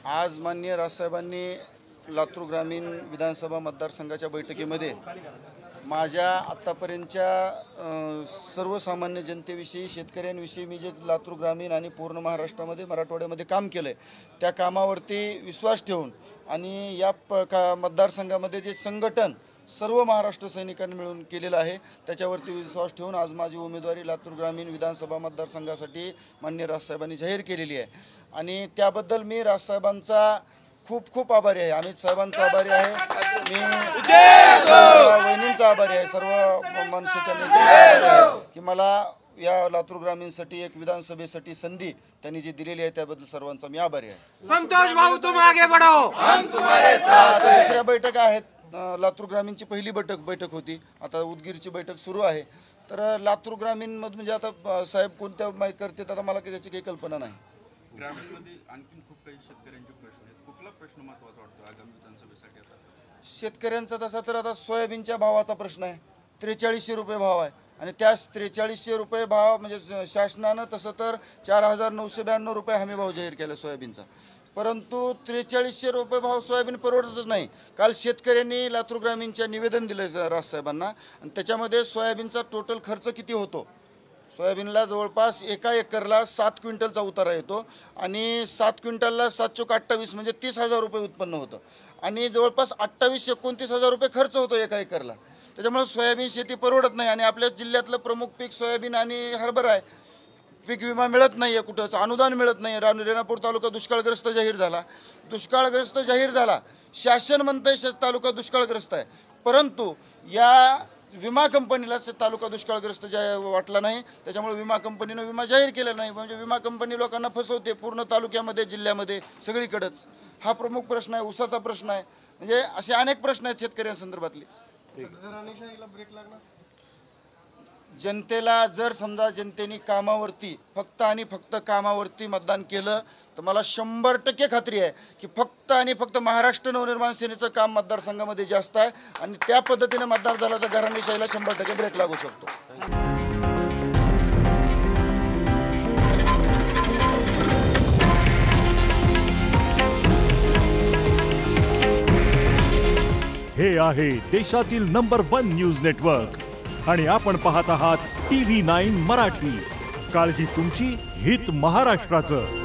आज माननीय राजसाहेबांनी लातूर ग्रामीण विधानसभा मतदारसंघाच्या बैठकीमध्ये माझ्या आत्तापर्यंतच्या सर्वसामान्य जनतेविषयी शेतकऱ्यांविषयी मी जे लातूर ग्रामीण आणि पूर्ण महाराष्ट्रामध्ये मराठवाड्यामध्ये काम केलं आहे त्या कामावरती विश्वास ठेवून आणि या मतदारसंघामध्ये जे संघटन सर्व महाराष्ट्र सैनिकांनी मिळून केलेलं आहे त्याच्यावरती विश्वास ठेवून आज माझी उमेदवारी लातूर ग्रामीण विधानसभा मतदारसंघासाठी माननीय राजसाहेबांनी जाहीर केलेली आहे आणि त्याबद्दल मी राजसाहेबांचा खूप खूप आभारी आहे। अमित साहेबांचा आभारी आहे, मी वहिनींचा आभारी आहे, सर्व मनसेच्या नेत्यांचा की मला या लातूर ग्रामीणसाठी एक विधानसभेसाठी संधी त्यांनी जी दिलेली आहे त्याबद्दल सर्वांचा मी आभारी आहे। संतोष भाऊ तुम आगे बढ़ो, हम तुम्हारे साथ हैं। दुसऱ्या बैठक आहेत, लातूर ग्रामीणची पहिली बैठक होती, आता उदगीरची बैठक सुरू आहे। तर लातूर ग्रामीण मध्ये म्हणजे आता साहेब कोणत्या माहिती करतात आता मला त्याची काही कल्पना नाही। ग्रामीणमध्ये आणखीन खूप काही शेतकऱ्यांचे प्रश्न आहेत, कुठला प्रश्न महत्त्वाचा वाटतो आगामी विधानसभेसाठी? आता शेतकऱ्यांचा तसा तर आता सोयाबीनच्या भावाचा प्रश्न आहे, 4300 रुपये भाव आहे आणि त्या 4300 रुपये भाव म्हणजे शासनानं तसं तर 4992 रुपये हमी भाव जाहीर केला सोयाबीनचा, परंतु 4300 रुपये भाव सोयाबीन परवडतच नाही। काल शेतकऱ्यांनी लातूर ग्रामीणच्या निवेदन दिलं राजसाहेबांना आणि त्याच्यामध्ये सोयाबीनचा टोटल खर्च किती होतो, सोयाबीनला जवळपास एका एकरला 7 क्विंटलचा उतारा येतो आणि 7 क्विंटलला 7 चोक 28 म्हणजे 30,000 रुपये उत्पन्न होतं आणि जवळपास 28-29,000 रुपये खर्च होतो एका एकरला। त्याच्यामुळे सोयाबीन शेती परवडत नाही आणि आपल्या जिल्ह्यातलं प्रमुख पीक सोयाबीन आणि हरभरा आहे। पीक विमा मिळत नाही आहे, कुठंच अनुदान मिळत नाही। रेणापूर तालुका दुष्काळग्रस्त जाहीर झाला, शासन म्हणतंय तालुका दुष्काळग्रस्त आहे, परंतु या विमा कंपनीला तालुका दुष्काळग्रस्त वाटला नाही, त्याच्यामुळे विमा कंपनीनं विमा जाहीर केला नाही। म्हणजे विमा कंपनी लोकांना फसवते पूर्ण तालुक्यामध्ये जिल्ह्यामध्ये सगळीकडेच। हा प्रमुख प्रश्न आहे, ऊसाचा प्रश्न आहे, म्हणजे असे अनेक प्रश्न आहेत शेतकऱ्यांसंदर्भातले। जनतेला जर समजा जनतेने कामावरती फक्त आणि फक्त कामावरती मतदान केलं तर मला 100% खात्री आहे की फक्त आणि फक्त महाराष्ट्र नवनिर्माण सेनेचं काम मतदारसंघामध्ये जास्त आहे आणि त्या पद्धतीने मतदार झाला तर घराणेशाहीला 100% ब्रेक लागू शकतो। हे आहे देशातील नंबर 1 न्यूज नेटवर्क आणि आपण पाहत आहात TV9 मराठी। काळजी तुमची, हित महाराष्ट्राचं।